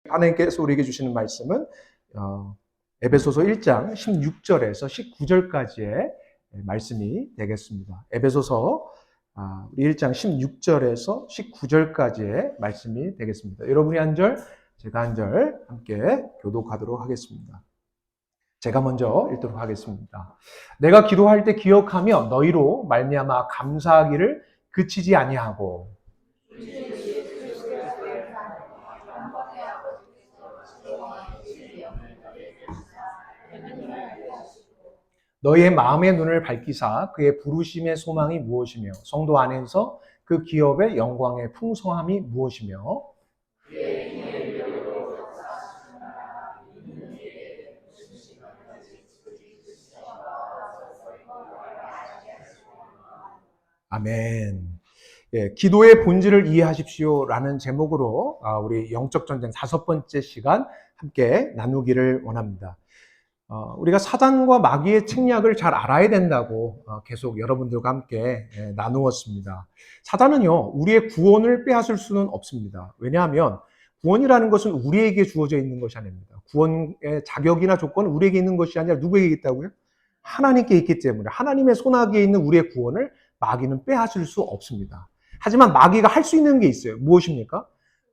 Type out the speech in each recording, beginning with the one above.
하나님께서 우리에게 주시는 말씀은 에베소서 1장 16절에서 19절까지의 말씀이 되겠습니다. 에베소서 1장 16절에서 19절까지의 말씀이 되겠습니다. 여러분이 한 절, 제가 한 절 함께 교독하도록 하겠습니다. 제가 먼저 읽도록 하겠습니다. 내가 기도할 때 기억하며 너희로 말미암아 감사하기를 그치지 아니하고 너희의 마음의 눈을 밝히사 그의 부르심의 소망이 무엇이며 성도 안에서 그 기업의 영광의 풍성함이 무엇이며 아멘. 예, 기도의 본질을 이해하십시오라는 제목으로 우리 영적 전쟁 5번째 시간 함께 나누기를 원합니다. 우리가 사단과 마귀의 책략을 잘 알아야 된다고 계속 여러분들과 함께 나누었습니다. 사단은요, 우리의 구원을 빼앗을 수는 없습니다. 왜냐하면 구원이라는 것은 우리에게 주어져 있는 것이 아닙니다. 구원의 자격이나 조건은 우리에게 있는 것이 아니라 누구에게 있다고요? 하나님께 있기 때문에 하나님의 손아귀에 있는 우리의 구원을 마귀는 빼앗을 수 없습니다. 하지만 마귀가 할 수 있는 게 있어요. 무엇입니까?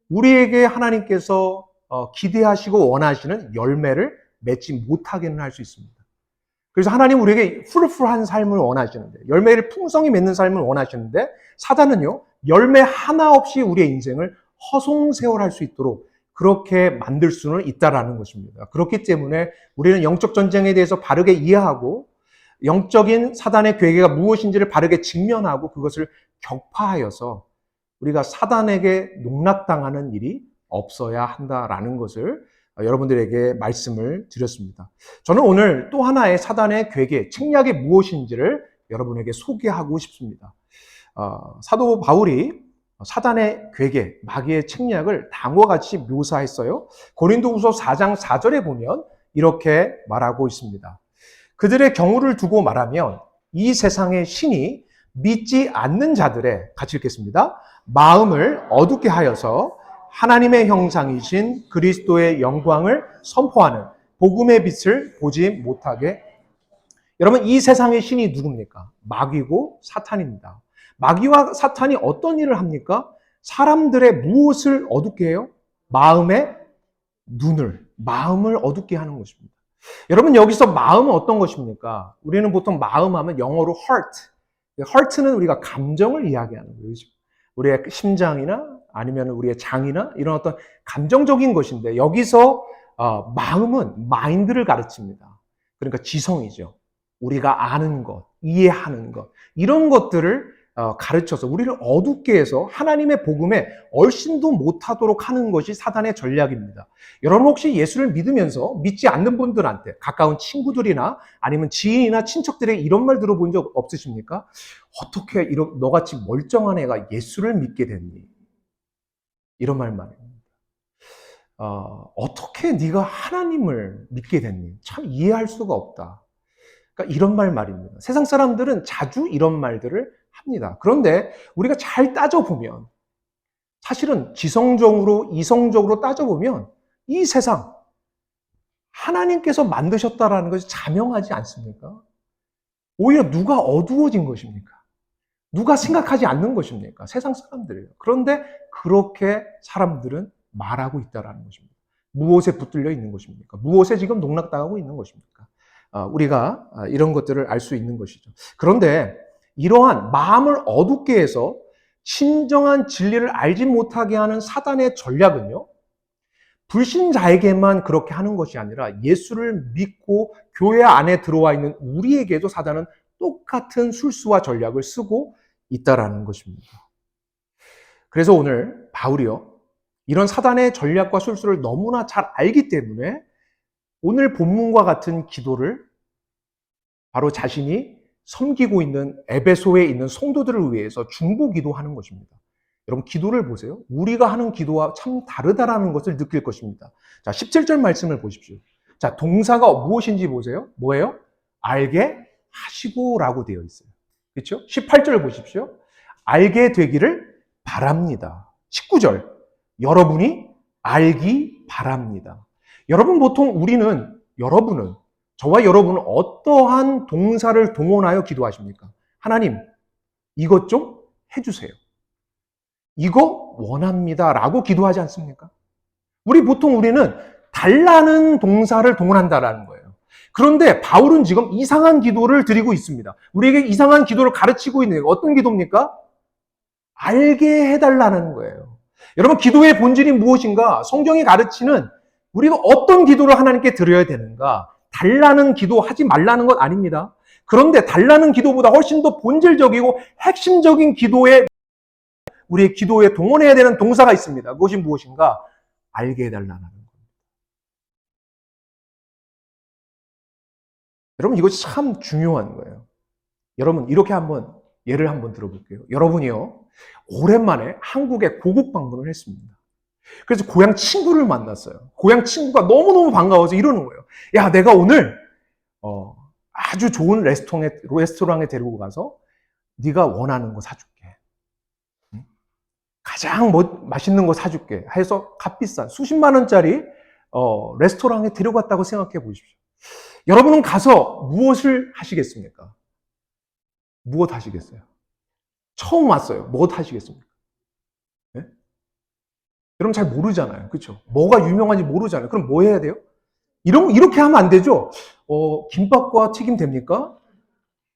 우리에게 하나님께서 기대하시고 원하시는 열매를 맺지 못하게는 할 수 있습니다. 그래서 하나님 우리에게 풀풀한 삶을 원하시는데, 열매를 풍성히 맺는 삶을 원하시는데, 사단은요, 열매 하나 없이 우리의 인생을 허송세월할 수 있도록 그렇게 만들 수는 있다라는 것입니다. 그렇기 때문에 우리는 영적 전쟁에 대해서 바르게 이해하고 영적인 사단의 괴계가 무엇인지를 바르게 직면하고 그것을 격파하여서 우리가 사단에게 농락당하는 일이 없어야 한다라는 것을 여러분들에게 말씀을 드렸습니다. 저는 오늘 또 하나의 사단의 괴계, 책략이 무엇인지를 여러분에게 소개하고 싶습니다. 사도 바울이 사단의 괴계, 마귀의 책략을 다음과 같이 묘사했어요. 고린도후서 4장 4절에 보면 이렇게 말하고 있습니다. 그들의 경우를 두고 말하면 이 세상의 신이 믿지 않는 자들의, 같이 읽겠습니다. 마음을 어둡게 하여서 하나님의 형상이신 그리스도의 영광을 선포하는 복음의 빛을 보지 못하게. 여러분, 이 세상의 신이 누굽니까? 마귀고 사탄입니다. 마귀와 사탄이 어떤 일을 합니까? 사람들의 무엇을 어둡게 해요? 마음의 눈을, 마음을 어둡게 하는 것입니다. 여러분, 여기서 마음은 어떤 것입니까? 우리는 보통 마음 하면 영어로 heart. heart는 우리가 감정을 이야기하는 거예요. 우리의 심장이나 아니면 우리의 장이나 이런 어떤 감정적인 것인데, 여기서 마음은 mind를 가르칩니다. 그러니까 지성이죠. 우리가 아는 것, 이해하는 것, 이런 것들을 가르쳐서 우리를 어둡게 해서 하나님의 복음에 얼씬도 못하도록 하는 것이 사단의 전략입니다. 여러분 혹시 예수를 믿으면서 믿지 않는 분들한테, 가까운 친구들이나 아니면 지인이나 친척들에게 이런 말 들어본 적 없으십니까? 어떻게 너같이 멀쩡한 애가 예수를 믿게 됐니? 이런 말 말입니다. 어떻게 네가 하나님을 믿게 됐니? 참 이해할 수가 없다. 그러니까 이런 말입니다. 세상 사람들은 자주 이런 말들을 합니다. 그런데 우리가 잘 따져보면, 사실은 지성적으로, 이성적으로 따져보면 이 세상 하나님께서 만드셨다라는 것이 자명하지 않습니까? 오히려 누가 어두워진 것입니까? 누가 생각하지 않는 것입니까? 세상 사람들이에요. 그런데 그렇게 사람들은 말하고 있다는 것입니다. 무엇에 붙들려 있는 것입니까? 무엇에 지금 농락당하고 있는 것입니까? 우리가 이런 것들을 알 수 있는 것이죠. 그런데 이러한 마음을 어둡게 해서 진정한 진리를 알지 못하게 하는 사단의 전략은요, 불신자에게만 그렇게 하는 것이 아니라 예수를 믿고 교회 안에 들어와 있는 우리에게도 사단은 똑같은 술수와 전략을 쓰고 있다라는 것입니다. 그래서 오늘 바울이요, 이런 사단의 전략과 술수를 너무나 잘 알기 때문에 오늘 본문과 같은 기도를 바로 자신이 섬기고 있는 에베소에 있는 성도들을 위해서 중보기도하는 것입니다. 여러분, 기도를 보세요. 우리가 하는 기도와 참 다르다라는 것을 느낄 것입니다. 자, 17절 말씀을 보십시오. 자, 동사가 무엇인지 보세요. 뭐예요? 알게 하시고라고 되어 있어요. 그렇죠? 18절 보십시오. 알게 되기를 바랍니다. 19절. 여러분이 알기 바랍니다. 여러분, 보통 여러분은, 저와 여러분은 어떠한 동사를 동원하여 기도하십니까? 하나님, 이것 좀 해주세요. 이거 원합니다. 라고 기도하지 않습니까? 우리는 달라는 동사를 동원한다라는 거예요. 그런데 바울은 지금 이상한 기도를 드리고 있습니다. 우리에게 이상한 기도를 가르치고 있는, 어떤 기도입니까? 알게 해달라는 거예요. 여러분, 기도의 본질이 무엇인가? 성경이 가르치는 우리가 어떤 기도를 하나님께 드려야 되는가? 달라는 기도 하지 말라는 것 아닙니다. 그런데 달라는 기도보다 훨씬 더 본질적이고 핵심적인 우리의 기도에 동원해야 되는 동사가 있습니다. 그것이 무엇인가? 알게 해달라는 겁니다. 여러분, 이것이 참 중요한 거예요. 여러분, 이렇게 예를 한번 들어볼게요. 여러분이요, 오랜만에 한국에 고국 방문을 했습니다. 그래서 고향 친구를 만났어요. 고향 친구가 너무너무 반가워서 이러는 거예요. 야, 내가 오늘 아주 좋은 레스토랑에 데리고 가서 네가 원하는 거 사줄게. 가장 맛있는 거 사줄게 해서 값비싼 수십만 원짜리 레스토랑에 데려갔다고 생각해 보십시오. 여러분은 가서 무엇을 하시겠습니까? 무엇 하시겠어요? 처음 왔어요. 무엇 하시겠습니까? 네? 여러분 잘 모르잖아요. 그렇죠? 뭐가 유명한지 모르잖아요. 그럼 뭐 해야 돼요? 이렇게 하면 안 되죠? 김밥과 튀김 됩니까?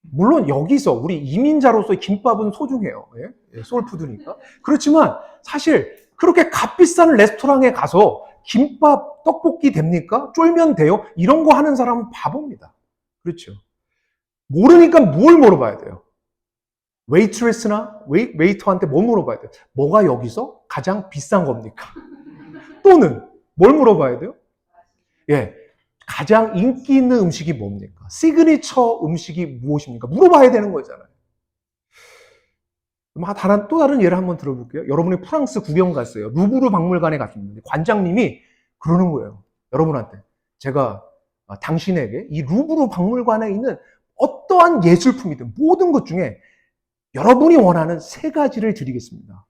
물론 여기서 우리 이민자로서 김밥은 소중해요. 예? 소울푸드니까. 그렇지만 사실 그렇게 값비싼 레스토랑에 가서 김밥, 떡볶이 됩니까? 쫄면 돼요? 이런 거 하는 사람은 바보입니다. 그렇죠? 모르니까 뭘 물어봐야 돼요? 웨이트레스나 웨이터한테 뭐 물어봐야 돼요? 뭐가 여기서 가장 비싼 겁니까? 또는 뭘 물어봐야 돼요? 예, 가장 인기 있는 음식이 뭡니까? 시그니처 음식이 무엇입니까? 물어봐야 되는 거잖아요. 또 다른 예를 한번 들어볼게요. 여러분이 프랑스 구경 갔어요. 루브르 박물관에 갔습니다. 관장님이 그러는 거예요. 여러분한테. 제가 당신에게 이 루브르 박물관에 있는 어떠한 예술품이든 모든 것 중에 여러분이 원하는 3가지를 드리겠습니다.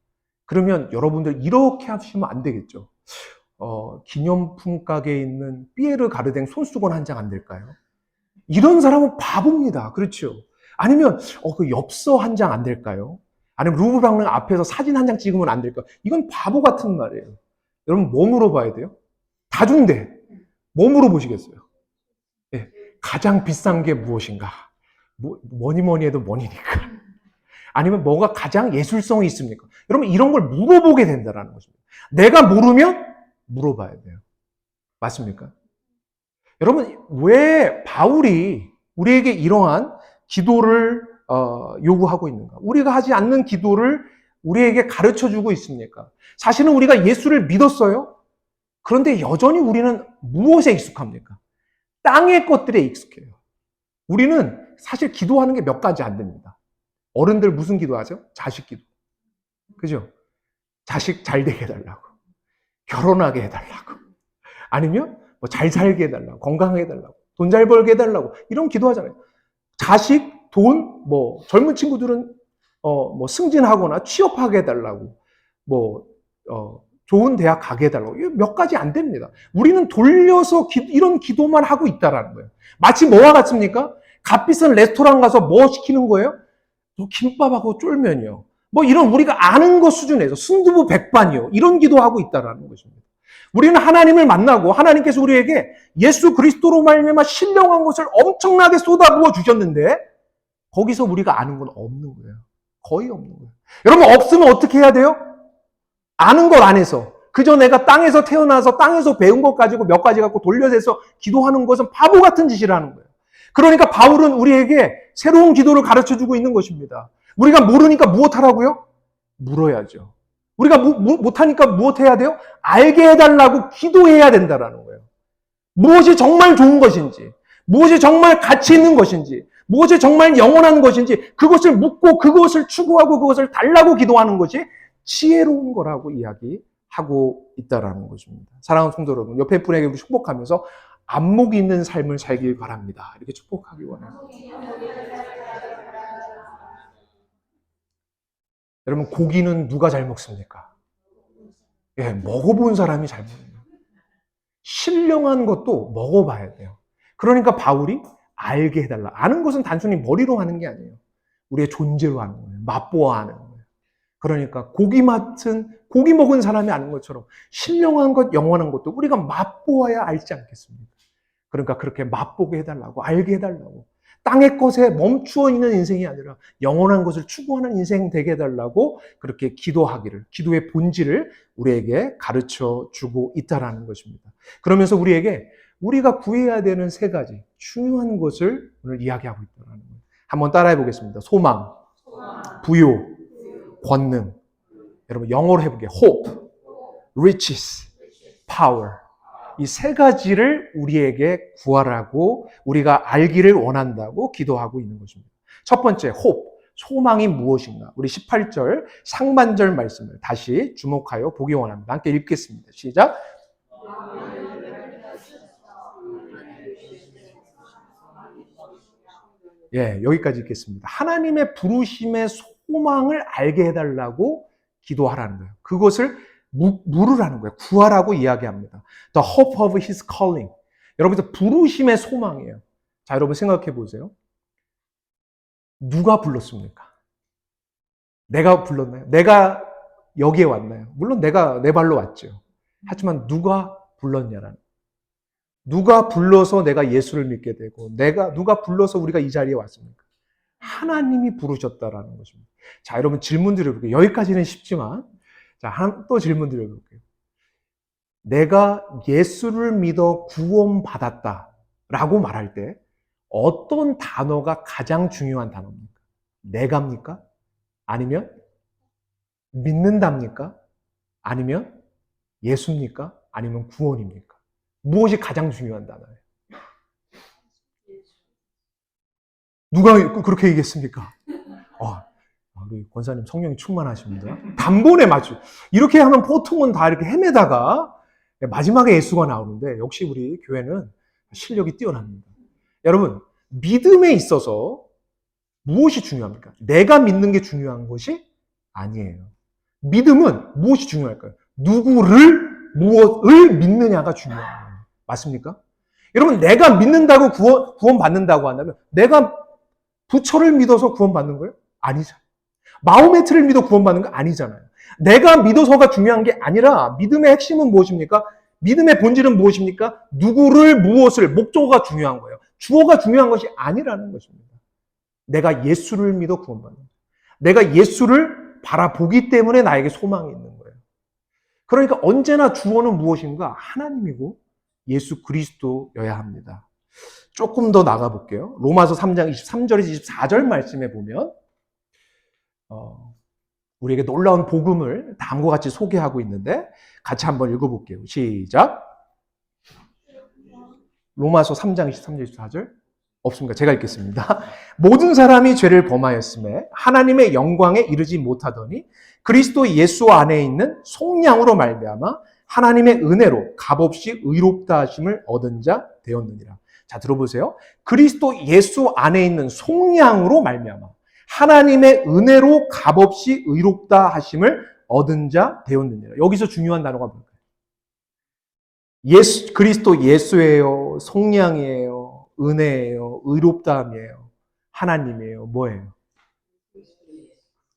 그러면 여러분들 이렇게 하시면 안 되겠죠. 기념품 가게에 있는 피에르 가르댕 손수건 한 장 안 될까요? 이런 사람은 바보입니다. 그렇죠? 아니면 그 엽서 한 장 안 될까요? 아니면 루브르 박물관 앞에서 사진 한 장 찍으면 안 될까요? 이건 바보 같은 말이에요. 여러분 뭐 물어봐야 돼요? 다 준대. 뭐 물어보시겠어요? 예, 가장 비싼 게 무엇인가? 뭐니 해도 뭐니니까. 아니면 뭐가 가장 예술성이 있습니까? 여러분 이런 걸 물어보게 된다는 것입니다. 내가 모르면 물어봐야 돼요. 맞습니까? 여러분 왜 바울이 우리에게 이러한 기도를 요구하고 있는가? 우리가 하지 않는 기도를 우리에게 가르쳐주고 있습니까? 사실은 우리가 예수를 믿었어요. 그런데 여전히 우리는 무엇에 익숙합니까? 땅의 것들에 익숙해요. 우리는 사실 기도하는 게 몇 가지 안 됩니다. 어른들 무슨 기도하죠? 자식 기도. 그죠? 자식 잘 되게 해달라고. 결혼하게 해달라고. 아니면 잘 살게 해달라고. 건강하게 해달라고. 돈 잘 벌게 해달라고. 이런 기도하잖아요. 자식, 돈, 젊은 친구들은 승진하거나 취업하게 해달라고. 좋은 대학 가게 해달라고. 몇 가지 안 됩니다. 우리는 돌려서 이런 기도만 하고 있다라는 거예요. 마치 뭐와 같습니까? 값비싼 레스토랑 가서 뭐 시키는 거예요? 김밥하고 쫄면이요. 이런 우리가 아는 것 수준에서 순두부 백반이요. 이런 기도하고 있다라는 것입니다. 우리는 하나님을 만나고 하나님께서 우리에게 예수 그리스도로 말미암아 신령한 것을 엄청나게 쏟아부어 주셨는데 거기서 우리가 아는 건 없는 거예요. 거의 없는 거예요. 여러분 없으면 어떻게 해야 돼요? 아는 걸 안에서 그저 내가 땅에서 태어나서 땅에서 배운 것 가지고 몇 가지 갖고 돌려서 기도하는 것은 바보 같은 짓을 하는 거예요. 그러니까 바울은 우리에게 새로운 기도를 가르쳐주고 있는 것입니다. 우리가 모르니까 무엇하라고요? 물어야죠. 우리가 못하니까 무엇해야 돼요? 알게 해달라고 기도해야 된다는 거예요. 무엇이 정말 좋은 것인지, 무엇이 정말 가치 있는 것인지, 무엇이 정말 영원한 것인지 그것을 묻고 그것을 추구하고 그것을 달라고 기도하는 것이 지혜로운 거라고 이야기하고 있다는 것입니다. 사랑하는 성도 여러분, 옆에 분에게 축복하면서 안목이 있는 삶을 살길 바랍니다. 이렇게 축복하기 원해요. 여러분 고기는 누가 잘 먹습니까? 예, 먹어본 사람이 잘 모르는 거예요. 신령한 것도 먹어봐야 돼요. 그러니까 바울이 알게 해달라. 아는 것은 단순히 머리로 하는 게 아니에요. 우리의 존재로 하는 거예요. 맛보아 하는 거예요. 그러니까 고기 먹은 사람이 아는 것처럼 신령한 것, 영원한 것도 우리가 맛보아야 알지 않겠습니까? 그러니까 그렇게 맛보게 해달라고, 알게 해달라고. 땅의 것에 멈추어 있는 인생이 아니라 영원한 것을 추구하는 인생 되게 해달라고 그렇게 기도하기를, 기도의 본질을 우리에게 가르쳐 주고 있다라는 것입니다. 그러면서 우리가 구해야 되는 세 가지 중요한 것을 오늘 이야기하고 있다는 거예요. 한번 따라해 보겠습니다. 소망, 부요, 권능. 여러분 영어로 해볼게요. hope, riches, power. 이 세 가지를 우리에게 구하라고 우리가 알기를 원한다고 기도하고 있는 것입니다. 첫 번째, hope, 소망이 무엇인가? 우리 18절 상반절 말씀을 다시 주목하여 보기 원합니다. 함께 읽겠습니다. 시작. 예, 여기까지 읽겠습니다. 하나님의 부르심의 소망을 알게 해달라고 기도하라는 거예요. 그것을 물으라는 거예요. 구하라고 이야기합니다. The hope of his calling. 여러분, 부르심의 소망이에요. 자, 여러분 생각해 보세요. 누가 불렀습니까? 내가 불렀나요? 내가 여기에 왔나요? 물론 내가 내 발로 왔죠. 하지만 누가 불렀냐라는. 누가 불러서 내가 예수를 믿게 되고, 누가 불러서 우리가 이 자리에 왔습니까? 하나님이 부르셨다라는 것입니다. 자, 여러분 질문 드려볼게요. 여기까지는 쉽지만, 자, 또 질문 드려볼게요. 내가 예수를 믿어 구원받았다라고 말할 때 어떤 단어가 가장 중요한 단어입니까? 내가입니까? 아니면 믿는답니까? 아니면 예수입니까? 아니면 구원입니까? 무엇이 가장 중요한 단어예요? 누가 그렇게 얘기했습니까? 우리 권사님 성령이 충만하십니다. 단번에 맞죠. 이렇게 하면 보통은 다 이렇게 헤매다가 마지막에 예수가 나오는데 역시 우리 교회는 실력이 뛰어납니다. 여러분, 믿음에 있어서 무엇이 중요합니까? 내가 믿는 게 중요한 것이 아니에요. 믿음은 무엇이 중요할까요? 무엇을 믿느냐가 중요한 거예요. 맞습니까? 여러분, 내가 믿는다고 구원받는다고 한다면 내가 부처를 믿어서 구원받는 거예요? 아니잖아요. 마호메트를 믿어 구원받는 거 아니잖아요. 내가 믿어서가 중요한 게 아니라 믿음의 핵심은 무엇입니까? 믿음의 본질은 무엇입니까? 누구를, 무엇을, 목적어가 중요한 거예요. 주어가 중요한 것이 아니라는 것입니다. 내가 예수를 믿어 구원받는 거예요. 내가 예수를 바라보기 때문에 나에게 소망이 있는 거예요. 그러니까 언제나 주어는 무엇인가? 하나님이고 예수 그리스도여야 합니다. 조금 더 나가볼게요. 로마서 3장 23절에서 24절 말씀에 보면 우리에게 놀라운 복음을 다음과 같이 소개하고 있는데 같이 한번 읽어볼게요. 시작. 로마서 3장 23절 24절 없습니까? 제가 읽겠습니다. 모든 사람이 죄를 범하였음에 하나님의 영광에 이르지 못하더니 그리스도 예수 안에 있는 속량으로 말미암아 하나님의 은혜로 값없이 의롭다 하심을 얻은 자 되었느니라. 자, 들어보세요. 그리스도 예수 안에 있는 속량으로 말미암아 하나님의 은혜로 값없이 의롭다 하심을 얻은 자 되었느니라. 여기서 중요한 단어가 뭘까요? 그리스도 예수예요, 속량이에요, 은혜예요, 의롭다함이에요, 하나님이에요, 뭐예요?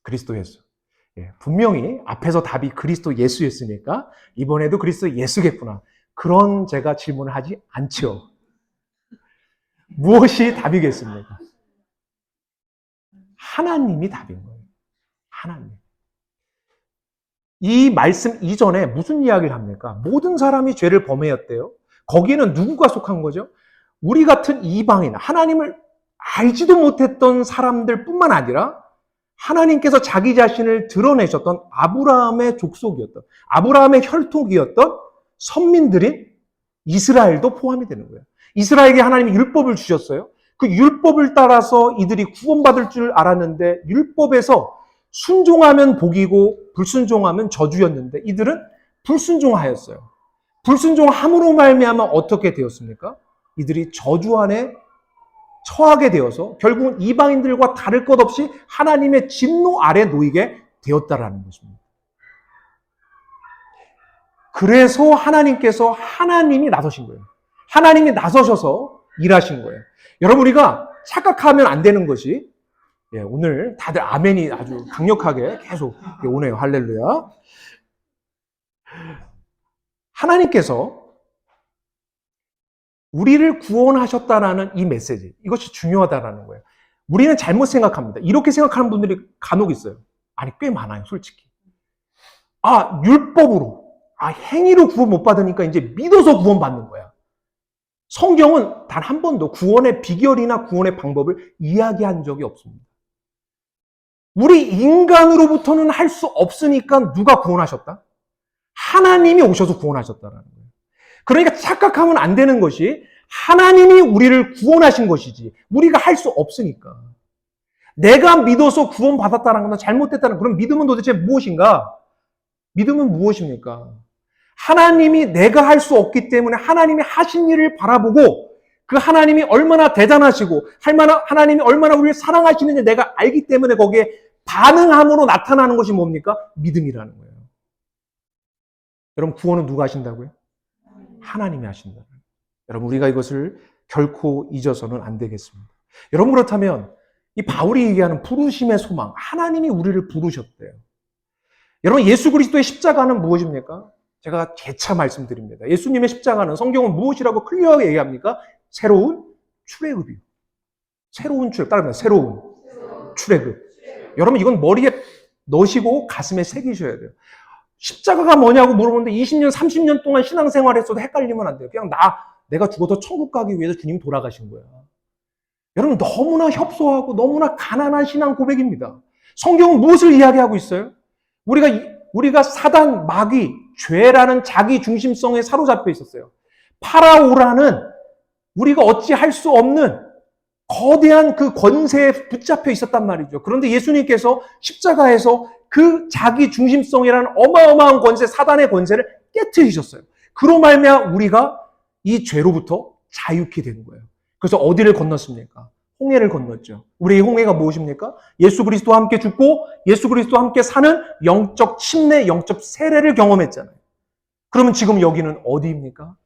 그리스도 예수. 예, 분명히 앞에서 답이 그리스도 예수였으니까 이번에도 그리스도 예수겠구나. 그런 제가 질문을 하지 않죠. 무엇이 답이겠습니까? 하나님이 답인 거예요. 하나님. 이 말씀 이전에 무슨 이야기를 합니까? 모든 사람이 죄를 범하였대요. 거기에는 누구가 속한 거죠? 우리 같은 이방인, 하나님을 알지도 못했던 사람들 뿐만 아니라 하나님께서 자기 자신을 드러내셨던 아브라함의 족속이었던, 아브라함의 혈통이었던 선민들인 이스라엘도 포함이 되는 거예요. 이스라엘에게 하나님이 율법을 주셨어요. 그 율법을 따라서 이들이 구원받을 줄 알았는데 율법에서 순종하면 복이고 불순종하면 저주였는데 이들은 불순종하였어요. 불순종함으로 말미암아 어떻게 되었습니까? 이들이 저주 안에 처하게 되어서 결국은 이방인들과 다를 것 없이 하나님의 진노 아래 놓이게 되었다라는 것입니다. 그래서 하나님이 나서신 거예요. 하나님이 나서셔서 일하신 거예요. 여러분, 우리가 착각하면 안 되는 것이, 오늘 다들 아멘이 아주 강력하게 계속 오네요. 할렐루야. 하나님께서 우리를 구원하셨다라는 이 메시지, 이것이 중요하다라는 거예요. 우리는 잘못 생각합니다. 이렇게 생각하는 분들이 간혹 있어요. 아니, 꽤 많아요, 솔직히. 율법으로, 행위로 구원 못 받으니까 이제 믿어서 구원 받는 거야. 성경은 단 한 번도 구원의 비결이나 구원의 방법을 이야기한 적이 없습니다. 우리 인간으로부터는 할 수 없으니까 누가 구원하셨다? 하나님이 오셔서 구원하셨다는 거예요. 그러니까 착각하면 안 되는 것이 하나님이 우리를 구원하신 것이지 우리가 할 수 없으니까. 내가 믿어서 구원받았다는 건 잘못됐다는, 그럼 믿음은 도대체 무엇인가? 믿음은 무엇입니까? 하나님이 내가 할 수 없기 때문에 하나님이 하신 일을 바라보고 그 하나님이 얼마나 대단하시고 하나님이 얼마나 우리를 사랑하시는지 내가 알기 때문에 거기에 반응함으로 나타나는 것이 뭡니까? 믿음이라는 거예요. 여러분, 구원은 누가 하신다고요? 하나님이 하신다. 여러분, 우리가 이것을 결코 잊어서는 안 되겠습니다. 여러분, 그렇다면 이 바울이 얘기하는 부르심의 소망, 하나님이 우리를 부르셨대요. 여러분, 예수 그리스도의 십자가는 무엇입니까? 제가 재차 말씀드립니다. 예수님의 십자가는 성경은 무엇이라고 클리어하게 얘기합니까? 새로운 출애굽이요. 새로운 출애굽, 따르면 새로운 출애굽. 여러분, 이건 머리에 넣으시고 가슴에 새기셔야 돼요. 십자가가 뭐냐고 물어보는데 20년, 30년 동안 신앙생활했어도 헷갈리면 안 돼요. 그냥 내가 죽어서 천국 가기 위해서 주님이 돌아가신 거야. 여러분, 너무나 협소하고 너무나 가난한 신앙 고백입니다. 성경은 무엇을 이야기하고 있어요? 우리가 사단, 마귀, 죄라는 자기 중심성에 사로잡혀 있었어요. 파라오라는 우리가 어찌할 수 없는 거대한 그 권세에 붙잡혀 있었단 말이죠. 그런데 예수님께서 십자가에서 그 자기 중심성이라는 어마어마한 권세, 사단의 권세를 깨트리셨어요. 그로 말미암아 우리가 이 죄로부터 자유케 되는 거예요. 그래서 어디를 건넜습니까? 홍해를 건넜죠. 우리의 홍해가 무엇입니까? 예수 그리스도와 함께 죽고 예수 그리스도와 함께 사는 영적 침례, 영적 세례를 경험했잖아요. 그러면 지금 여기는 어디입니까?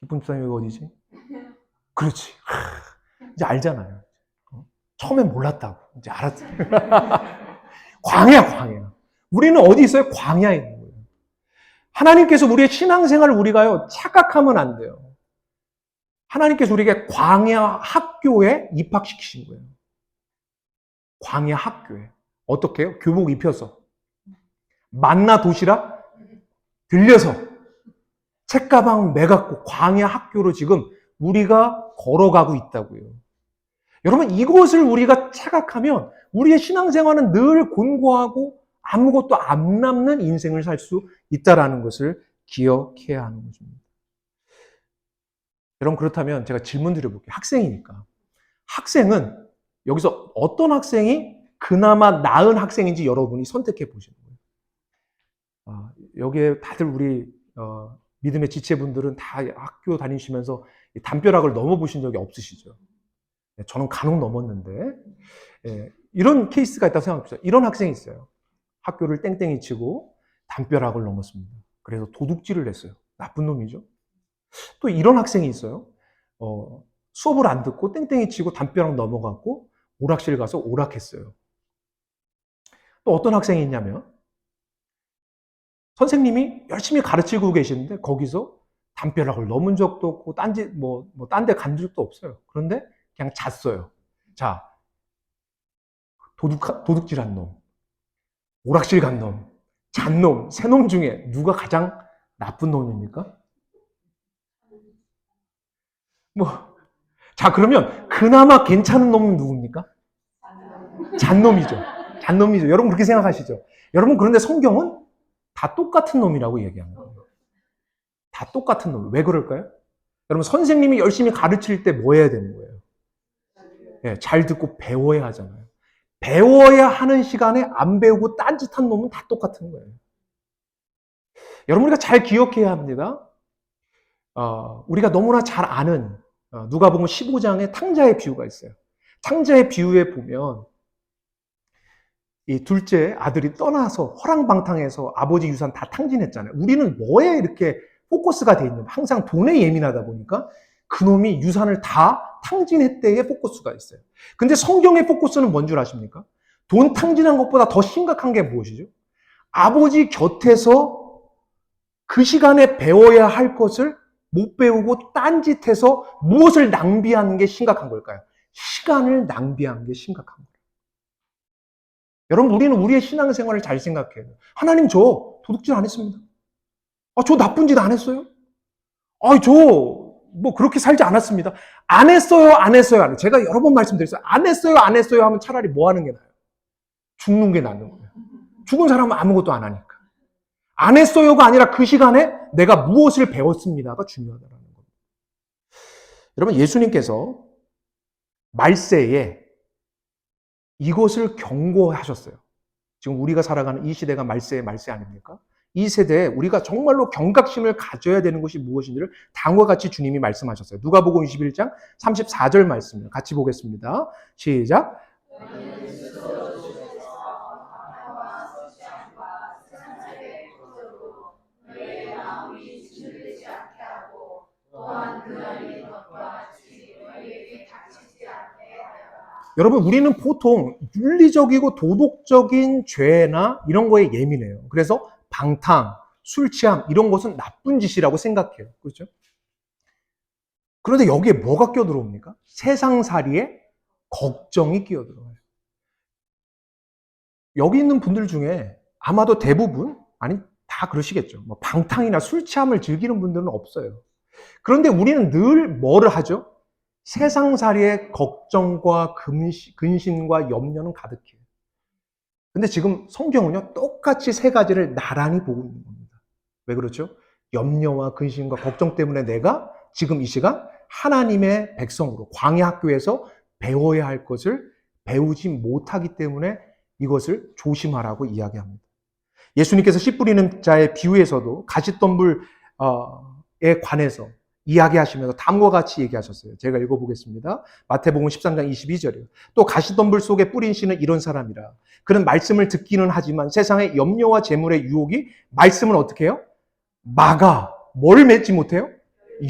기쁜 사람이 어디지? 그렇지. 이제 알잖아요. 처음엔 몰랐다고. 이제 알았지. 광야. 우리는 어디 있어요? 광야에 있는 거예요. 하나님께서 우리의 신앙생활을 우리가요, 착각하면 안 돼요. 하나님께서 우리에게 광야 학교에 입학시키신 거예요. 광야 학교에. 어떻게 해요? 교복 입혀서. 만나 도시락 들려서. 책가방 매갖고 광야 학교로 지금 우리가 걸어가고 있다고요. 여러분, 이것을 우리가 착각하면 우리의 신앙생활은 늘 곤고하고 아무것도 안 남는 인생을 살 수 있다는 것을 기억해야 하는 것입니다. 여러분, 그렇다면 제가 질문 드려볼게요. 학생이니까. 학생은 여기서 어떤 학생이 그나마 나은 학생인지 여러분이 선택해 보시는 거예요. 여기에 다들 우리 믿음의 지체분들은 다 학교 다니시면서 담벼락을 넘어보신 적이 없으시죠? 저는 간혹 넘었는데, 이런 케이스가 있다고 생각합시다. 이런 학생이 있어요. 학교를 땡땡이 치고 담벼락을 넘었습니다. 그래서 도둑질을 했어요. 나쁜 놈이죠. 또 이런 학생이 있어요. 수업을 안 듣고 땡땡이 치고 담벼락 넘어갔고 오락실 가서 오락했어요. 또 어떤 학생이 있냐면 선생님이 열심히 가르치고 계시는데 거기서 담벼락을 넘은 적도 없고 딴 데 간 적도 없어요. 그런데 그냥 잤어요. 자, 도둑질한 놈, 오락실 간 놈, 잔 놈, 세 놈 중에 누가 가장 나쁜 놈입니까? 자, 그러면 그나마 괜찮은 놈은 누굽니까? 잔놈이죠. 여러분 그렇게 생각하시죠? 여러분, 그런데 성경은 다 똑같은 놈이라고 얘기하는 거예요. 다 똑같은 놈. 왜 그럴까요? 여러분, 선생님이 열심히 가르칠 때 뭐 해야 되는 거예요? 잘 듣고 배워야 하잖아요. 배워야 하는 시간에 안 배우고 딴짓한 놈은 다 똑같은 거예요. 여러분, 우리가 잘 기억해야 합니다. 우리가 너무나 잘 아는 누가복음 15장에 탕자의 비유가 있어요. 탕자의 비유에 보면 이 둘째 아들이 떠나서 허랑방탕해서 아버지 유산 다 탕진했잖아요. 우리는 뭐에 이렇게 포커스가 돼 있냐면 항상 돈에 예민하다 보니까 그놈이 유산을 다 탕진했대에 포커스가 있어요. 근데 성경의 포커스는 뭔 줄 아십니까? 돈 탕진한 것보다 더 심각한 게 무엇이죠? 아버지 곁에서 그 시간에 배워야 할 것을 못 배우고 딴짓해서 무엇을 낭비하는 게 심각한 걸까요? 시간을 낭비하는 게 심각한 거예요. 여러분, 우리는 우리의 신앙생활을 잘 생각해요. 하나님, 저 도둑질 안 했습니다. 저 나쁜 짓 안 했어요. 저 뭐 그렇게 살지 않았습니다. 안 했어요, 안 했어요, 안 했어요. 제가 여러 번 말씀드렸어요. 안 했어요, 안 했어요 하면 차라리 뭐 하는 게 나아요? 죽는 게 낫는 거예요. 죽은 사람은 아무것도 안 하니까. 안 했어요가 아니라 그 시간에 내가 무엇을 배웠습니다가 중요하다는 겁니다. 여러분, 예수님께서 말세에 이것을 경고하셨어요. 지금 우리가 살아가는 이 시대가 말세의 말세 아닙니까? 이 세대에 우리가 정말로 경각심을 가져야 되는 것이 무엇인지를 다음과 같이 주님이 말씀하셨어요. 누가복음 21장 34절 말씀을 같이 보겠습니다. 시작. 여러분, 우리는 보통 윤리적이고 도덕적인 죄나 이런 거에 예민해요. 그래서 방탕, 술 취함 이런 것은 나쁜 짓이라고 생각해요. 그렇죠? 그런데 여기에 뭐가 끼어들어옵니까? 세상살이에 걱정이 끼어들어요. 여기 있는 분들 중에 아마도 대부분, 아니 다 그러시겠죠. 뭐 방탕이나 술 취함을 즐기는 분들은 없어요. 그런데 우리는 늘 뭐를 하죠? 세상살이의 걱정과 근심과 염려는 가득해요. 근데 지금 성경은요, 똑같이 세 가지를 나란히 보고 있는 겁니다. 왜 그렇죠? 염려와 근심과 걱정 때문에 내가 지금 이 시간 하나님의 백성으로 광야 학교에서 배워야 할 것을 배우지 못하기 때문에 이것을 조심하라고 이야기합니다. 예수님께서 씨 뿌리는 자의 비유에서도 가시덤불에 관해서 이야기하시면서 다음과 같이 얘기하셨어요. 제가 읽어보겠습니다. 마태복음 13장 22절이에요. 또 가시덤불 속에 뿌린 씨는 이런 사람이라. 그는 말씀을 듣기는 하지만 세상의 염려와 재물의 유혹이 말씀을 어떻게 해요? 막아. 뭘 맺지 못해요?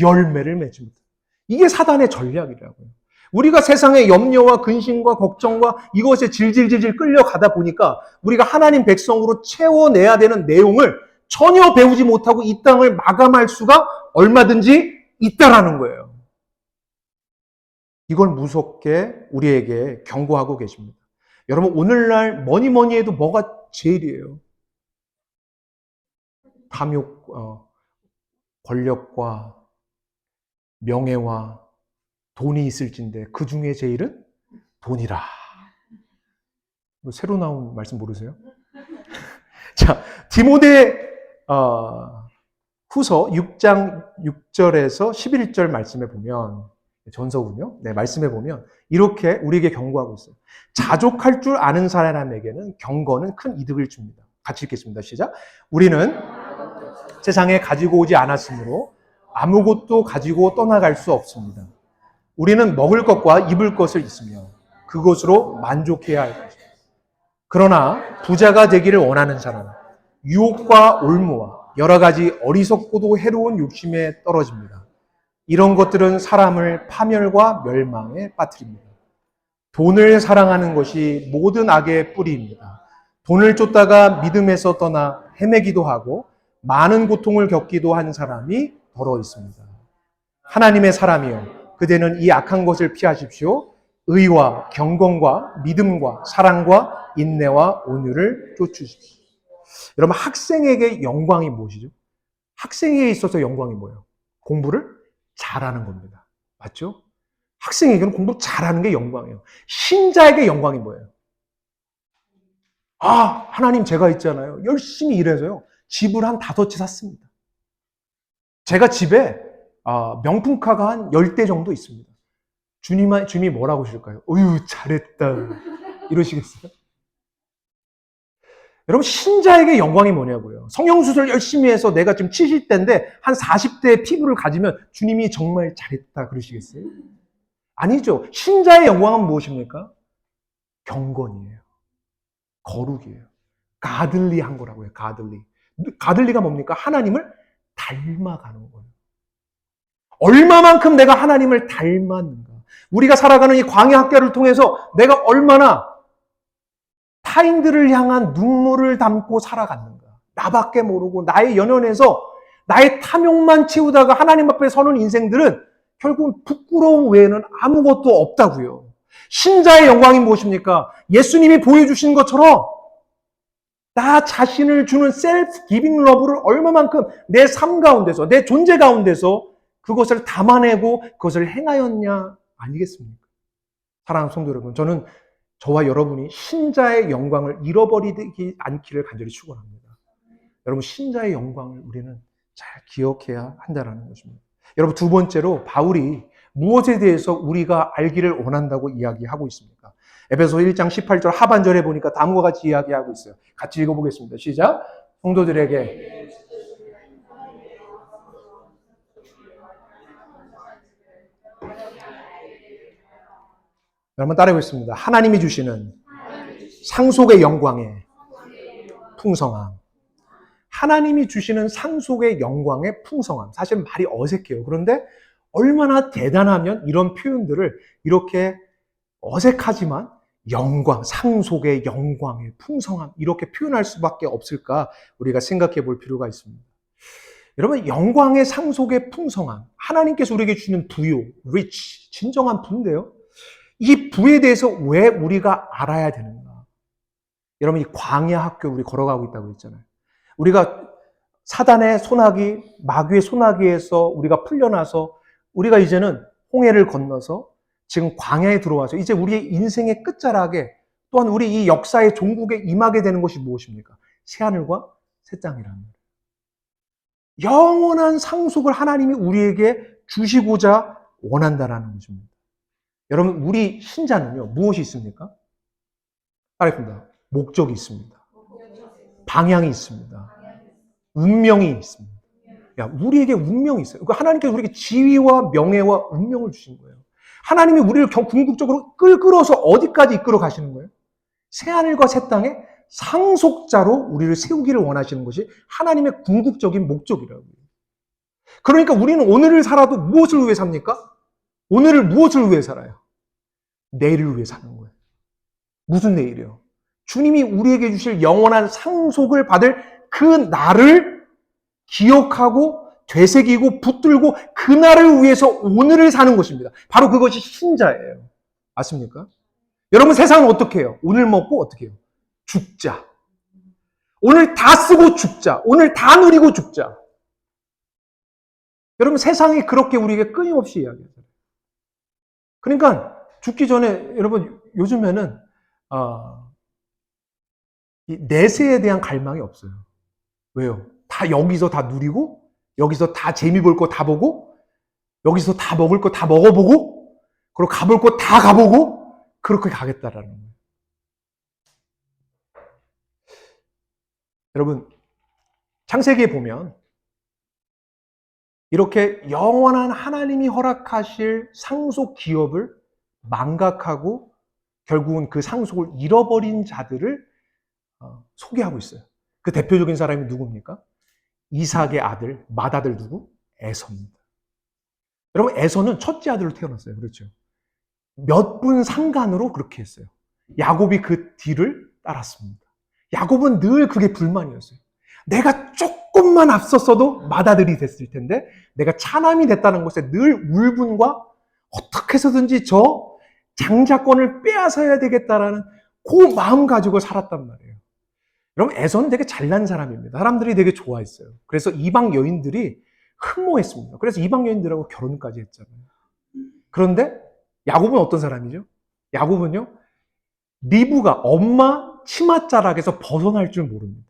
열매를 맺지 못해요. 이게 사단의 전략이라고요. 우리가 세상의 염려와 근심과 걱정과 이것에 질질질질 끌려가다 보니까 우리가 하나님 백성으로 채워내야 되는 내용을 전혀 배우지 못하고 이 땅을 마감할 수가 얼마든지 있다라는 거예요. 이걸 무섭게 우리에게 경고하고 계십니다. 여러분, 오늘날 뭐니 해도 뭐가 제일이에요? 탐욕, 권력과 명예와 돈이 있을진데 그 중에 제일은 돈이라. 새로 나온 말씀 모르세요? 자, 디모데 후서 6장 6절에서 11절 말씀에 보면, 전서군요. 네, 말씀해 보면 이렇게 우리에게 경고하고 있어요. 자족할 줄 아는 사람에게는 경건은 큰 이득을 줍니다. 같이 읽겠습니다. 시작. 우리는 세상에 가지고 오지 않았으므로 아무것도 가지고 떠나갈 수 없습니다. 우리는 먹을 것과 입을 것을 있으며 그것으로 만족해야 할 것입니다. 그러나 부자가 되기를 원하는 사람은 유혹과 올무와 여러 가지 어리석고도 해로운 욕심에 떨어집니다. 이런 것들은 사람을 파멸과 멸망에 빠뜨립니다. 돈을 사랑하는 것이 모든 악의 뿌리입니다. 돈을 쫓다가 믿음에서 떠나 헤매기도 하고 많은 고통을 겪기도 한 사람이 더러 있습니다. 하나님의 사람이여, 그대는 이 악한 것을 피하십시오. 의와 경건과 믿음과 사랑과 인내와 온유를 쫓으십시오. 여러분, 학생에게 영광이 무엇이죠? 학생에게 있어서 영광이 뭐예요? 공부를 잘하는 겁니다. 맞죠? 학생에게는 공부 잘하는 게 영광이에요. 신자에게 영광이 뭐예요? 하나님, 제가 있잖아요. 열심히 일해서요. 집을 한 5채 샀습니다. 제가 집에 명품카가 한 10대 정도 있습니다. 주님이 뭐라고 하실까요? 어휴, 잘했다. 이러시겠어요? 여러분, 신자에게 영광이 뭐냐고요. 성형수술 열심히 해서 내가 지금 70대인데 한 40대의 피부를 가지면 주님이 정말 잘했다 그러시겠어요? 아니죠. 신자의 영광은 무엇입니까? 경건이에요. 거룩이에요. 가들리한 거라고 해요. 가들리. 가들리가 뭡니까? 하나님을 닮아가는 거예요. 얼마만큼 내가 하나님을 닮았는가. 우리가 살아가는 이 광야 학교를 통해서 내가 얼마나 타인들을 향한 눈물을 담고 살아갔는가. 나밖에 모르고 나의 연연에서 나의 탐욕만 채우다가 하나님 앞에 서는 인생들은 결국은 부끄러움 외에는 아무것도 없다고요. 신자의 영광이 무엇입니까? 예수님이 보여주신 것처럼 나 자신을 주는 셀프 기빙 러브를 얼마만큼 내 삶 가운데서, 내 존재 가운데서 그것을 담아내고 그것을 행하였냐 아니겠습니까? 사랑하는 성도 여러분, 저는 저와 여러분이 신자의 영광을 잃어버리지 않기를 간절히 축원합니다. 여러분, 신자의 영광을 우리는 잘 기억해야 한다는 것입니다. 여러분, 두 번째로 바울이 무엇에 대해서 우리가 알기를 원한다고 이야기하고 있습니까? 에베소 1장 18절 하반절에 보니까 다음과 같이 이야기하고 있어요. 같이 읽어보겠습니다. 시작. 성도들에게 여러분 따라해보겠습니다. 하나님이 주시는 상속의 영광의 풍성함. 하나님이 주시는 상속의 영광의 풍성함. 사실 말이 어색해요. 그런데 얼마나 대단하면 이런 표현들을 이렇게 어색하지만 영광, 상속의 영광의 풍성함 이렇게 표현할 수밖에 없을까 우리가 생각해 볼 필요가 있습니다. 여러분, 영광의 상속의 풍성함, 하나님께서 우리에게 주시는 부요, rich, 진정한 부인데요. 이 부에 대해서 왜 우리가 알아야 되는가? 여러분, 이 광야 학교 우리 걸어가고 있다고 했잖아요. 우리가 사단의 소나기, 마귀의 소나기에서 우리가 풀려나서 우리가 이제는 홍해를 건너서 지금 광야에 들어와서 이제 우리의 인생의 끝자락에 또한 우리 이 역사의 종국에 임하게 되는 것이 무엇입니까? 새하늘과 새 땅이라는 거예요. 영원한 상속을 하나님이 우리에게 주시고자 원한다라는 것입니다. 여러분, 우리 신자는요, 무엇이 있습니까? 알겠습니다. 목적이 있습니다. 방향이 있습니다. 운명이 있습니다. 야, 우리에게 운명이 있어요. 그러니까 하나님께서 우리에게 지위와 명예와 운명을 주신 거예요. 하나님이 우리를 궁극적으로 끌어서 어디까지 이끌어 가시는 거예요? 새하늘과 새 땅의 상속자로 우리를 세우기를 원하시는 것이 하나님의 궁극적인 목적이라고요. 그러니까 우리는 오늘을 살아도 무엇을 위해 삽니까? 오늘을 무엇을 위해 살아요? 내일을 위해 사는 거예요. 무슨 내일이요? 주님이 우리에게 주실 영원한 상속을 받을 그 날을 기억하고 되새기고 붙들고 그 날을 위해서 오늘을 사는 것입니다. 바로 그것이 신자예요. 맞습니까? 여러분, 세상은 어떻게 해요? 오늘 먹고 어떻게 해요? 죽자. 오늘 다 쓰고 죽자. 오늘 다 누리고 죽자. 여러분, 세상이 그렇게 우리에게 끊임없이 이야기해요. 그러니까 죽기 전에 여러분 요즘에는 이 내세에 대한 갈망이 없어요. 왜요? 다 여기서 다 누리고 여기서 다 재미 볼 거 다 보고 여기서 다 먹을 거 다 먹어보고 그리고 가볼 거 다 가보고 그렇게 가겠다라는 거예요. 여러분, 창세기에 보면 이렇게 영원한 하나님이 허락하실 상속 기업을 망각하고 결국은 그 상속을 잃어버린 자들을 소개하고 있어요. 그 대표적인 사람이 누굽니까? 이삭의 아들, 맏아들 누구? 에서입니다. 여러분, 에서는 첫째 아들로 태어났어요. 그렇죠? 몇 분 상간으로 그렇게 했어요. 야곱이 그 뒤를 따랐습니다. 야곱은 늘 그게 불만이었어요. 내가 조금만 앞섰어도 맏아들이 됐을 텐데 내가 차남이 됐다는 것에 늘 울분과 어떻게 해서든지 저 장자권을 빼앗아야 되겠다라는 그 마음 가지고 살았단 말이에요. 여러분, 에서는 되게 잘난 사람입니다. 사람들이 되게 좋아했어요. 그래서 이방 여인들이 흠모했습니다. 그래서 이방 여인들하고 결혼까지 했잖아요. 그런데 야곱은 어떤 사람이죠? 야곱은요, 리브가 엄마 치맛자락에서 벗어날 줄 모릅니다.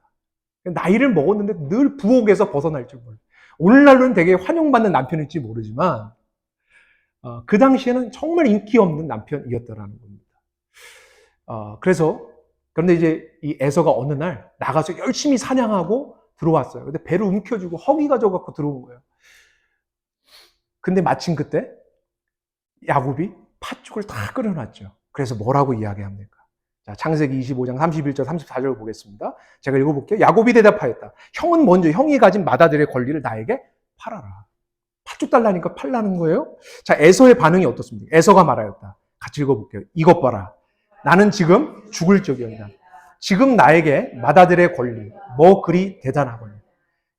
나이를 먹었는데 늘 부엌에서 벗어날 줄 몰라요. 오늘날로는 되게 환영받는 남편일지 모르지만 그 당시에는 정말 인기 없는 남편이었다라는 겁니다. 그런데 이제 이 에서가 어느 날 나가서 열심히 사냥하고 들어왔어요. 근데 배를 움켜쥐고 허기가 져갖고 들어온 거예요. 근데 마침 그때 야곱이 팥죽을 다 끓여놨죠. 그래서 뭐라고 이야기합니까? 자, 창세기 25장 31절 34절 보겠습니다. 제가 읽어볼게요. 야곱이 대답하였다. 형은 먼저 형이 가진 맏아들의 권리를 나에게 팔아라. 팥죽 달라니까 팔라는 거예요. 자, 에서의 반응이 어떻습니까? 에서가 말하였다. 같이 읽어볼게요. 이것 봐라. 나는 지금 죽을 적이었다. 지금 나에게 맏아들의 권리, 뭐 그리 대단하거냐.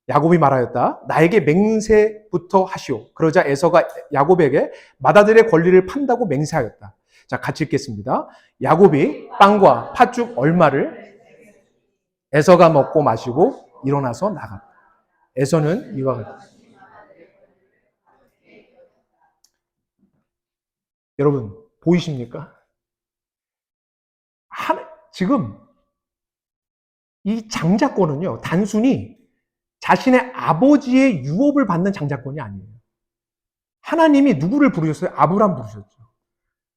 야곱이 말하였다. 나에게 맹세부터 하시오. 그러자 에서가 야곱에게 맏아들의 권리를 판다고 맹세하였다. 자, 같이 읽겠습니다. 야곱이 빵과 팥죽 얼마를 에서가 먹고 마시고 일어나서 나갔다. 에서는 이와 같다. 여러분, 보이십니까? 지금 이 장자권은요, 단순히 자신의 아버지의 유업을 받는 장자권이 아니에요. 하나님이 누구를 부르셨어요? 아브라함 부르셨죠.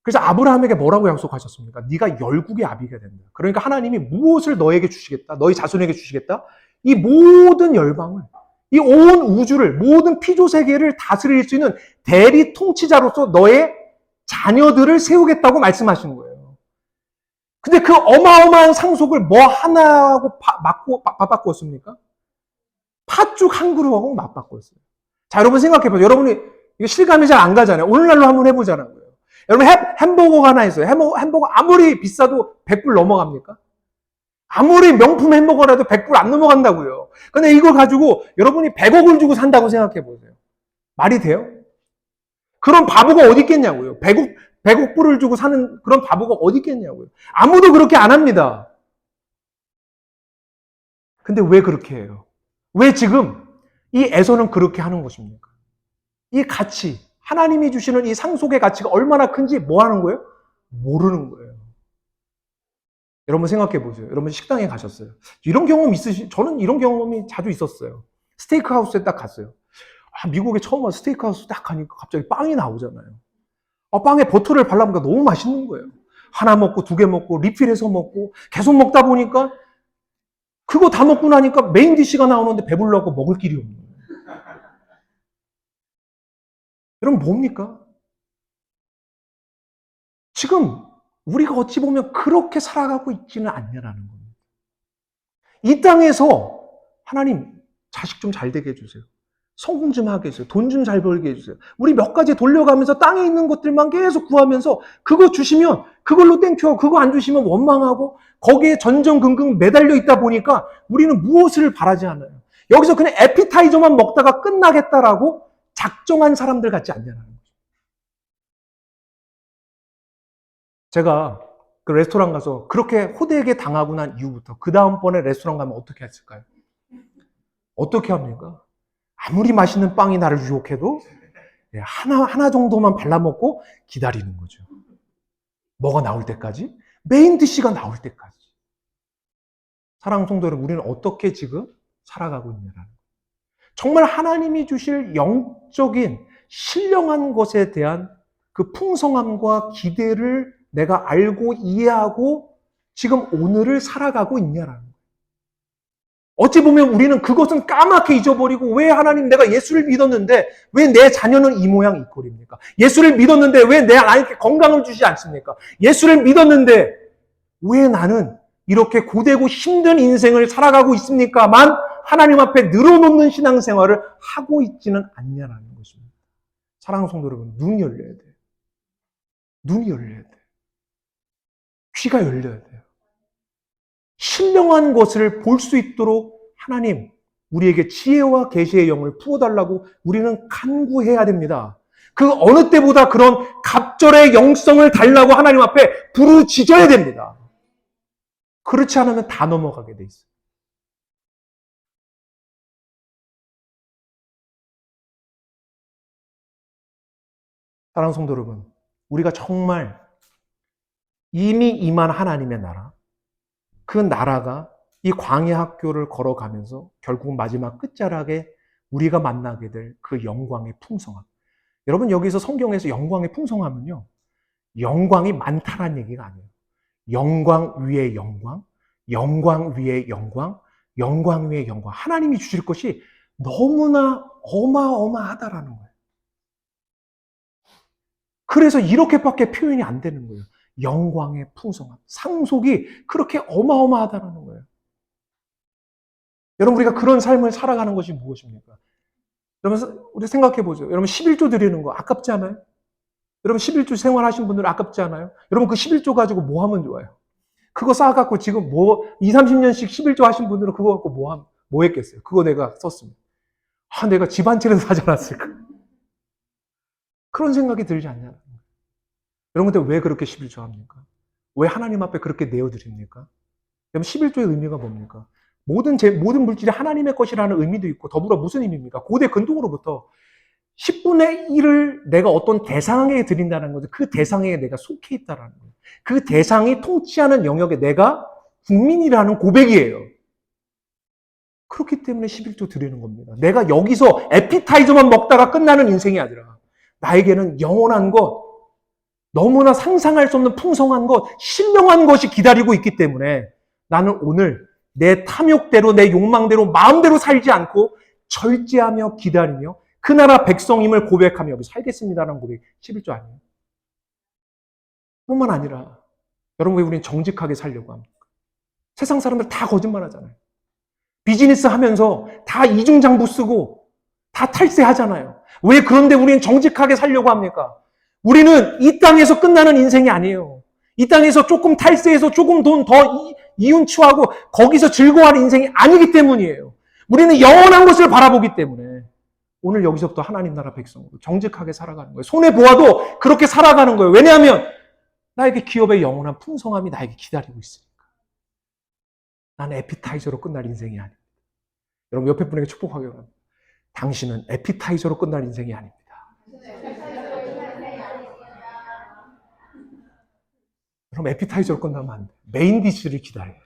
그래서 아브라함에게 뭐라고 약속하셨습니까? 네가 열국의 아비가 된다. 그러니까 하나님이 무엇을 너에게 주시겠다? 너희 자손에게 주시겠다? 이 모든 열방을, 이 온 우주를, 모든 피조세계를 다스릴 수 있는 대리 통치자로서 너의 자녀들을 세우겠다고 말씀하시는 거예요. 근데 그 어마어마한 상속을 뭐 하나하고 맞바꾸었습니까? 팥죽 한 그릇하고 맞바꾸었어요. 자, 여러분 생각해봐요. 여러분이 이거 실감이 잘 안 가잖아요. 오늘날로 한번 해보자는 거예요. 여러분 햄버거가 하나 있어요. 햄버거 아무리 비싸도 100불 넘어갑니까? 아무리 명품 햄버거라도 100불 안 넘어간다고요. 근데 이걸 가지고 여러분이 100억을 주고 산다고 생각해보세요. 말이 돼요? 그런 바보가 어디 있겠냐고요. 100억 불을 주고 사는 그런 바보가 어디 있겠냐고요. 아무도 그렇게 안 합니다. 근데 왜 그렇게 해요? 왜 지금 이 에서는 그렇게 하는 것입니까? 이 가치, 하나님이 주시는 이 상속의 가치가 얼마나 큰지 뭐 하는 거예요? 모르는 거예요. 여러분 생각해 보세요. 여러분 식당에 가셨어요. 이런 경험 저는 이런 경험이 자주 있었어요. 스테이크 하우스에 딱 갔어요. 미국에 처음 와서 스테이크 하우스 딱 가니까 갑자기 빵이 나오잖아요. 빵에 버터를 발라보니까 너무 맛있는 거예요. 하나 먹고 두 개 먹고 리필해서 먹고 계속 먹다 보니까 그거 다 먹고 나니까 메인 디시가 나오는데 배불러갖고 먹을 길이 없는 거예요. 여러분 뭡니까? 지금 우리가 어찌 보면 그렇게 살아가고 있지는 않냐라는 겁니다. 이 땅에서 하나님 자식 좀 잘 되게 해주세요. 성공 좀 하게 해주세요. 돈 좀 잘 벌게 해주세요. 우리 몇 가지 돌려가면서 땅에 있는 것들만 계속 구하면서 그거 주시면 그걸로 땡큐하고 그거 안 주시면 원망하고 거기에 전전긍긍 매달려 있다 보니까 우리는 무엇을 바라지 않아요. 여기서 그냥 에피타이저만 먹다가 끝나겠다라고 작정한 사람들 같지 않냐는 거죠. 제가 그 레스토랑 가서 그렇게 호되게 당하고 난 이후부터 그 다음번에 레스토랑 가면 어떻게 했을까요? 어떻게 합니까? 아무리 맛있는 빵이 나를 유혹해도 하나 정도만 발라먹고 기다리는 거죠. 뭐가 나올 때까지? 메인 디시가 나올 때까지. 사랑하는 성도 여러분, 우리는 어떻게 지금 살아가고 있냐라는 거예요. 정말 하나님이 주실 영적인 신령한 것에 대한 그 풍성함과 기대를 내가 알고 이해하고 지금 오늘을 살아가고 있냐라는 거예요. 어찌 보면 우리는 그것은 까맣게 잊어버리고 왜 하나님 내가 예수를 믿었는데 왜 내 자녀는 이 모양 이 꼴입니까? 예수를 믿었는데 왜 내 아이에게 건강을 주지 않습니까? 예수를 믿었는데 왜 나는 이렇게 고되고 힘든 인생을 살아가고 있습니까만 하나님 앞에 늘어놓는 신앙생활을 하고 있지는 않냐라는 것입니다. 사랑하는 성도 여러분, 눈이 열려야 돼요. 눈이 열려야 돼요. 귀가 열려야 돼요. 신령한 것을 볼 수 있도록 하나님 우리에게 지혜와 계시의 영을 부어달라고 우리는 간구해야 됩니다. 그 어느 때보다 그런 갑절의 영성을 달라고 하나님 앞에 부르짖어야 됩니다. 그렇지 않으면 다 넘어가게 돼 있어요. 사랑하는 성도 여러분, 우리가 정말 이미 임한 하나님의 나라, 그 나라가 이 광야 학교를 걸어가면서 결국 마지막 끝자락에 우리가 만나게 될 그 영광의 풍성함. 여러분 여기서 성경에서 영광의 풍성함은요, 영광이 많다라는 얘기가 아니에요. 영광 위에 영광, 영광 위에 영광, 영광 위에 영광. 하나님이 주실 것이 너무나 어마어마하다라는 거예요. 그래서 이렇게밖에 표현이 안 되는 거예요. 영광의 풍성함, 상속이 그렇게 어마어마하다는 거예요. 여러분, 우리가 그런 삶을 살아가는 것이 무엇입니까? 여러분, 우리 생각해 보죠. 여러분, 11조 드리는 거 아깝지 않아요? 여러분, 11조 생활하신 분들 아깝지 않아요? 여러분, 그 11조 가지고 뭐 하면 좋아요? 그거 쌓아갖고 지금 2, 30년씩 11조 하신 분들은 그거 갖고 뭐 했겠어요? 그거 내가 썼으면. 내가 집 한 채를 사지 않았을까? 그런 생각이 들지 않냐는 거예요. 여러분, 근데 왜 그렇게 11조 합니까? 왜 하나님 앞에 그렇게 내어드립니까? 여러분, 11조의 의미가 뭡니까? 모든 물질이 하나님의 것이라는 의미도 있고, 더불어 무슨 의미입니까? 고대 근동으로부터 10분의 1을 내가 어떤 대상에게 드린다는 것은 그 대상에 내가 속해 있다는 거예요. 그 대상이 통치하는 영역에 내가 국민이라는 고백이에요. 그렇기 때문에 11조 드리는 겁니다. 내가 여기서 에피타이저만 먹다가 끝나는 인생이 아니라 나에게는 영원한 것, 너무나 상상할 수 없는 풍성한 것, 신령한 것이 기다리고 있기 때문에 나는 오늘 내 탐욕대로, 내 욕망대로, 마음대로 살지 않고 절제하며 기다리며 그 나라 백성임을 고백하며 여기 살겠습니다라는 고백, 11조 아니에요? 뿐만 아니라 여러분, 왜 우리는 정직하게 살려고 합니까? 세상 사람들 다 거짓말 하잖아요. 비즈니스 하면서 다 이중장부 쓰고 다 탈세하잖아요. 왜 그런데 우리는 정직하게 살려고 합니까? 우리는 이 땅에서 끝나는 인생이 아니에요. 이 땅에서 조금 탈세해서 조금 돈 더 이윤치하고 거기서 즐거워하는 인생이 아니기 때문이에요. 우리는 영원한 것을 바라보기 때문에 오늘 여기서부터 하나님 나라 백성으로 정직하게 살아가는 거예요. 손해보아도 그렇게 살아가는 거예요. 왜냐하면 나에게 기업의 영원한 풍성함이 나에게 기다리고 있으니까. 나는 에피타이저로 끝날 인생이 아닙니다. 여러분, 옆에 분에게 축복하기 바랍니다. 당신은 에피타이저로 끝날 인생이 아닙니다. 그럼 에피타이저로 끝나면 안 돼. 메인 디쉬를 기다려야지.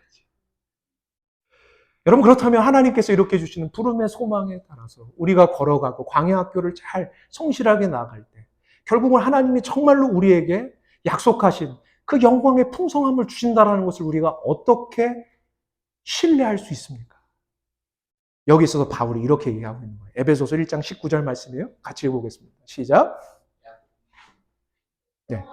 여러분, 그렇다면 하나님께서 이렇게 주시는 부름의 소망에 따라서 우리가 걸어가고 광야 학교를 잘 성실하게 나아갈 때 결국은 하나님이 정말로 우리에게 약속하신 그 영광의 풍성함을 주신다는 것을 우리가 어떻게 신뢰할 수 있습니까? 여기 있어서 바울이 이렇게 얘기하고 있는 거예요. 에베소서 1장 19절 말씀이에요. 같이 읽어보겠습니다. 시작. 네.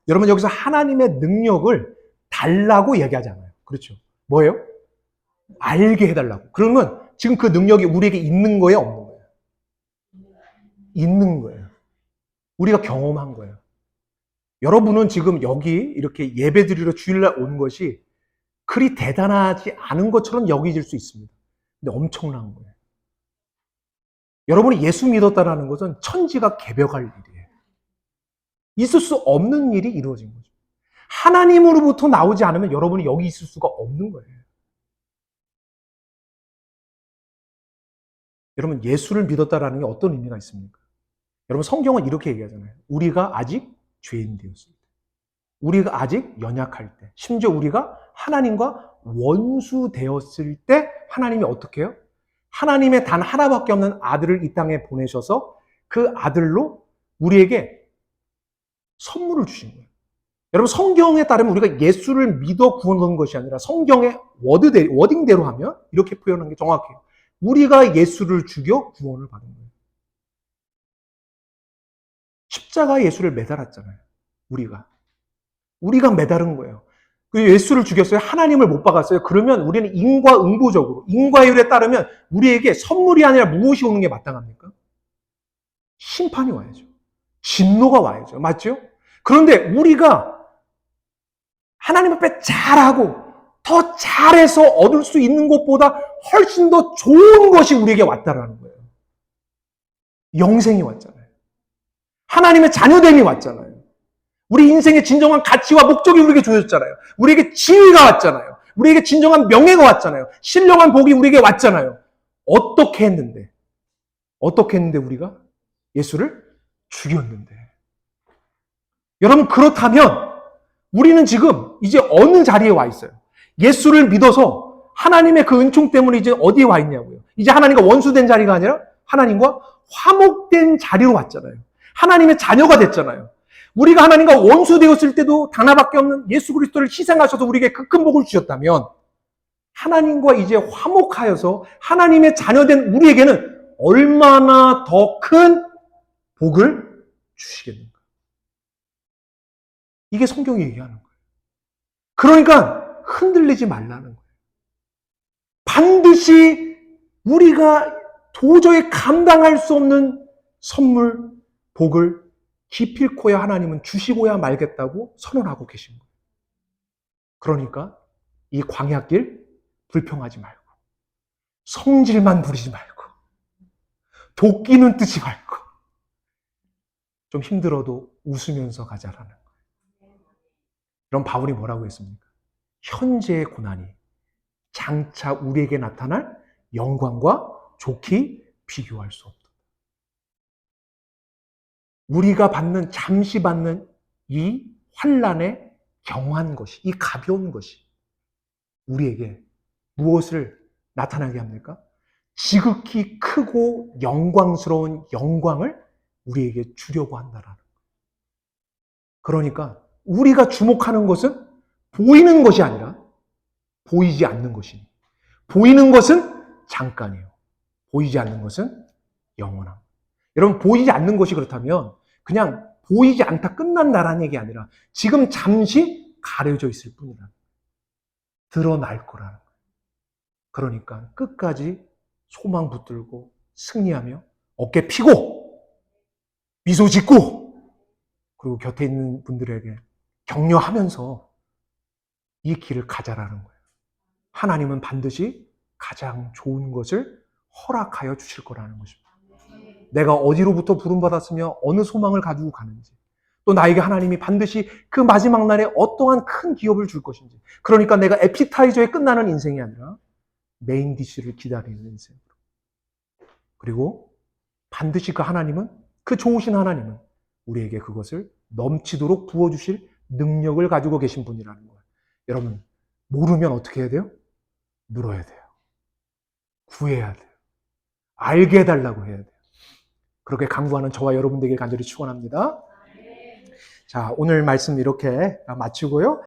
여러분, 여기서 하나님의 능력을 달라고 얘기하잖아요. 그렇죠? 뭐예요? 알게 해달라고. 그러면 지금 그 능력이 우리에게 있는 거예요? 없는 거예요? 있는 거예요. 우리가 경험한 거예요. 여러분은 지금 여기 이렇게 예배드리러 주일날 온 것이 그리 대단하지 않은 것처럼 여겨질 수 있습니다. 근데 엄청난 거예요. 여러분이 예수 믿었다는 것은 천지가 개벽할 일이에요. 있을 수 없는 일이 이루어진 거죠. 하나님으로부터 나오지 않으면 여러분이 여기 있을 수가 없는 거예요. 여러분, 예수를 믿었다라는 게 어떤 의미가 있습니까? 여러분, 성경은 이렇게 얘기하잖아요. 우리가 아직 죄인 되었을 때, 우리가 아직 연약할 때, 심지어 우리가 하나님과 원수 되었을 때 하나님이 어떻게 해요? 하나님의 단 하나밖에 없는 아들을 이 땅에 보내셔서 그 아들로 우리에게 선물을 주신 거예요. 여러분, 성경에 따르면 우리가 예수를 믿어 구원 얻은 것이 아니라 성경의 워딩대로 하면 이렇게 표현하는 게 정확해요. 우리가 예수를 죽여 구원을 받은 거예요. 십자가에 예수를 매달았잖아요. 우리가 매달은 거예요. 그 예수를 죽였어요. 하나님을 못 박았어요. 그러면 우리는 인과응보적으로, 인과율에 따르면 우리에게 선물이 아니라 무엇이 오는 게 마땅합니까? 심판이 와야죠. 진노가 와야죠. 맞죠? 그런데 우리가 하나님 앞에 잘하고 더 잘해서 얻을 수 있는 것보다 훨씬 더 좋은 것이 우리에게 왔다라는 거예요. 영생이 왔잖아요. 하나님의 자녀됨이 왔잖아요. 우리 인생의 진정한 가치와 목적이 우리에게 주어졌잖아요. 우리에게 지위가 왔잖아요. 우리에게 진정한 명예가 왔잖아요. 신령한 복이 우리에게 왔잖아요. 어떻게 했는데 우리가 예수를 죽였는데. 여러분, 그렇다면 우리는 지금 이제 어느 자리에 와 있어요? 예수를 믿어서 하나님의 그 은총 때문에 이제 어디에 와 있냐고요? 이제 하나님과 원수된 자리가 아니라 하나님과 화목된 자리로 왔잖아요. 하나님의 자녀가 됐잖아요. 우리가 하나님과 원수 되었을 때도 하나밖에 없는 예수 그리스도를 희생하셔서 우리에게 그 큰 복을 주셨다면 하나님과 이제 화목하여서 하나님의 자녀된 우리에게는 얼마나 더 큰 복을 주시겠는가. 이게 성경이 얘기하는 거예요. 그러니까 흔들리지 말라는 거예요. 반드시 우리가 도저히 감당할 수 없는 선물, 복을 기필코야 하나님은 주시고야 말겠다고 선언하고 계신 거예요. 그러니까 이 광야길 불평하지 말고, 성질만 부리지 말고, 도끼는 뜨지 말고, 좀 힘들어도 웃으면서 가자라는 거예요. 그럼 바울이 뭐라고 했습니까? 현재의 고난이 장차 우리에게 나타날 영광과 좋게 비교할 수 없다. 우리가 잠시 받는 이 환난에 경한 것이, 이 가벼운 것이 우리에게 무엇을 나타나게 합니까? 지극히 크고 영광스러운 영광을 우리에게 주려고 한다라는 거예요. 그러니까 우리가 주목하는 것은 보이는 것이 아니라 보이지 않는 것이니, 보이는 것은 잠깐이에요. 보이지 않는 것은 영원함. 여러분, 보이지 않는 것이 그렇다면 그냥 보이지 않다 끝난다라는 얘기 아니라 지금 잠시 가려져 있을 뿐이라, 드러날 거라는 거예요. 그러니까 끝까지 소망 붙들고 승리하며 어깨 피고 미소 짓고, 그리고 곁에 있는 분들에게 격려하면서 이 길을 가자라는 거예요. 하나님은 반드시 가장 좋은 것을 허락하여 주실 거라는 것입니다. 내가 어디로부터 부름받았으며 어느 소망을 가지고 가는지, 또 나에게 하나님이 반드시 그 마지막 날에 어떠한 큰 기업을 줄 것인지, 그러니까 내가 에피타이저에 끝나는 인생이 아니라 메인 디쉬를 기다리는 인생으로. 그리고 반드시 그 하나님은, 그 좋으신 하나님은 우리에게 그것을 넘치도록 부어주실 능력을 가지고 계신 분이라는 거예요. 여러분, 모르면 어떻게 해야 돼요? 물어야 돼요. 구해야 돼요. 알게 해달라고 해야 돼요. 그렇게 강구하는 저와 여러분 되길 간절히 축원합니다. 자, 오늘 말씀 이렇게 마치고요.